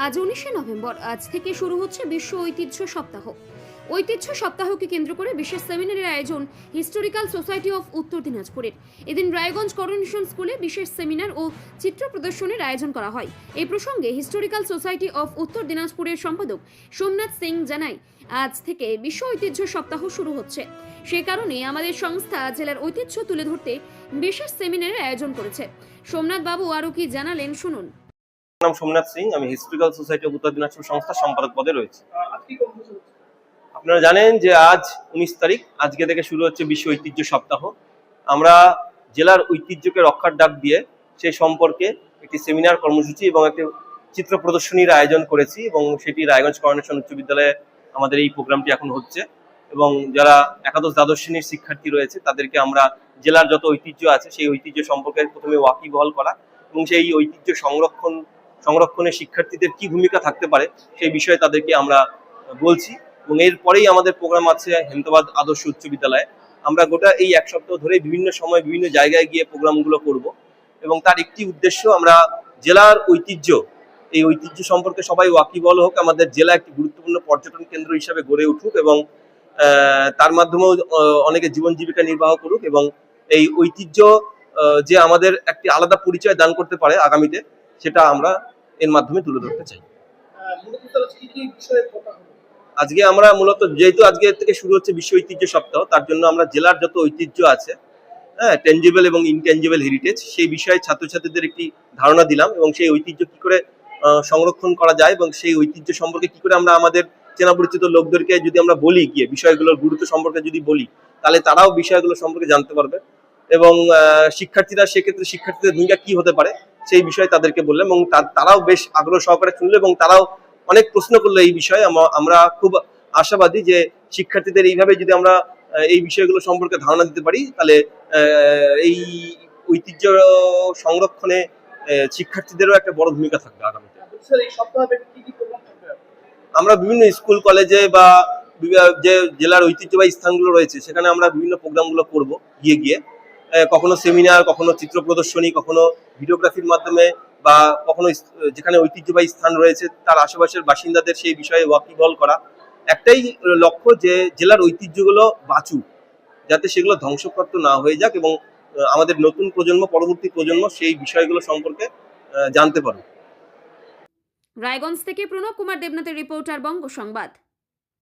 আজ 19শে নভেম্বর আজ থেকে শুরু হচ্ছে বিশ্ব ঐতিহ্য সপ্তাহ। ঐতিহ্য সপ্তাহকে কেন্দ্র করে বিশেষ সেমিনারের আয়োজন হিস্টোরিক্যাল সোসাইটি অফ উত্তর দিনাজপুরের। এদিন রায়গঞ্জ করোনেশন স্কুলে বিশেষ সেমিনার ও চিত্র প্রদর্শনীর আয়োজন করা হয়। এই প্রসঙ্গে হিস্টোরিক্যাল সোসাইটি অফ উত্তর দিনাজপুরের সম্পাদক সোমনাথ সিং জানায়, আজ থেকে বিশ্ব ঐতিহ্য সপ্তাহ শুরু হচ্ছে। সে কারণে আমাদের সংস্থা জেলার ঐতিহ্য তুলে ধরতে বিশেষ সেমিনারের আয়োজন করেছে। সোমনাথ বাবু আরও কি জানালেন শুনুন। নাম সোমনাথ সিং, আমি হিস্টোরিক্যাল সোসাইটি অফ উত্তর দিনাজপুর সংস্থার সম্পাদক পদে রয়েছে। আপনারা জানেন যে আজ 19 তারিখ, আজকে থেকে শুরু হচ্ছে বিশ্ব ঐতিহ্য সপ্তাহ। আমরা জেলার ঐতিহ্যকে রক্ষার ডাক দিয়ে সেই সম্পর্কে একটি সেমিনার কর্মসূচি এবং একটি চিত্র প্রদর্শনীর আয়োজন করেছি এবং সেটি রায়গঞ্জ করোনেশন উচ্চ বিদ্যালয়ে আমাদের এই প্রোগ্রামটি এখন হচ্ছে। এবং যারা একাদশ দ্বাদশ শ্রেণীর শিক্ষার্থী রয়েছে তাদেরকে আমরা জেলার যত ঐতিহ্য আছে সেই ঐতিহ্য সম্পর্কে প্রথমে ওয়াকিবহাল করা এবং সেই ঐতিহ্য সংরক্ষণে শিক্ষার্থীদের কি ভূমিকা থাকতে পারে সেই বিষয়ে তাদেরকে আমরা বলছি। এবং এরপরেই আমাদের প্রোগ্রাম আছে হেমতাবাদ আদর্শ উচ্চ বিদ্যালয়ে। আমরা গোটা এই এক সপ্তাহ ধরে বিভিন্ন সময় বিভিন্ন জায়গায় গিয়ে প্রোগ্রামগুলো করব এবং তার একটি উদ্দেশ্য, আমরা জেলার ঐতিহ্য, এই ঐতিহ্য সম্পর্কে সবাই ওয়াকিবহাল হোক, আমাদের জেলা একটি গুরুত্বপূর্ণ পর্যটন কেন্দ্র হিসাবে গড়ে উঠুক এবং তার মাধ্যমেও অনেকে জীবন জীবিকা নির্বাহ করুক এবং এই ঐতিহ্য যে আমাদের একটি আলাদা পরিচয় দান করতে পারে আগামীতে, সেটা আমরা এর মাধ্যমে তুলে ধরতে চাই। আজকে আমরা মূলত, যেহেতু আজকে থেকে শুরু হচ্ছে বিশ্ব ঐতিহ্য সপ্তাহ, তার জন্য আমরা জেলার যত ঐতিহ্য আছে, টেনজিবল এবং ইনটেনজিবল হেরিটেজ, সেই বিষয়ে ছাত্রছাত্রীদের একটি ধারণা দিলাম এবং সেই ঐতিহ্য কি করে সংরক্ষণ করা যায় এবং সেই ঐতিহ্য সম্পর্কে কি করে আমরা আমাদের চেনা পরিচিত লোকদেরকে যদি আমরা বলি, গিয়ে বিষয়গুলোর গুরুত্ব সম্পর্কে যদি বলি, তাহলে তারাও বিষয়গুলো সম্পর্কে জানতে পারবে এবং শিক্ষার্থীরা সেক্ষেত্রে শিক্ষার্থীদের ভূমিকা কি হতে পারে সেই বিষয়ে তাদেরকে বললাম এবং তারাও বেশ আগ্রহ সহকারে শুনলো এবং তারাও অনেক প্রশ্ন করলো এই বিষয়ে। আমরা খুব আশাবাদী যে শিক্ষার্থীদের এইভাবে যদি আমরা এই বিষয়গুলো সম্পর্কে ধারণা দিতে পারি, তাহলে এই ঐতিহ্য সংরক্ষণে শিক্ষার্থীদেরও একটা বড় ভূমিকা থাকবে আগামীতে। আমরা বিভিন্ন স্কুল কলেজে বা যে জেলার ঐতিহ্যবাহী স্থানগুলো রয়েছে সেখানে আমরা বিভিন্ন প্রোগ্রামগুলো করব গিয়ে গিয়ে, কখনো সেমিনার, কখনো চিত্র প্রদর্শনী, কখনো ভিডিওগ্রাফির মাধ্যমে, বা কখনো যেখানে ঐতিহ্যবাহী স্থান রয়েছে তার আশেপাশের বাসিন্দাদের সেই বিষয়ে ওয়াকিবহাল করা। একটাই লক্ষ্য, যে জেলার ঐতিহ্যগুলো বাঁচুক, যাতে সেগুলো ধ্বংসপ্রাপ্ত না হয়ে যাক এবং আমাদের নতুন প্রজন্ম, পরবর্তী প্রজন্ম সেই বিষয়গুলো সম্পর্কে জানতে পারুক। রায়গঞ্জ থেকে প্রণব কুমার দেবনাথের রিপোর্টার, বঙ্গ সংবাদ।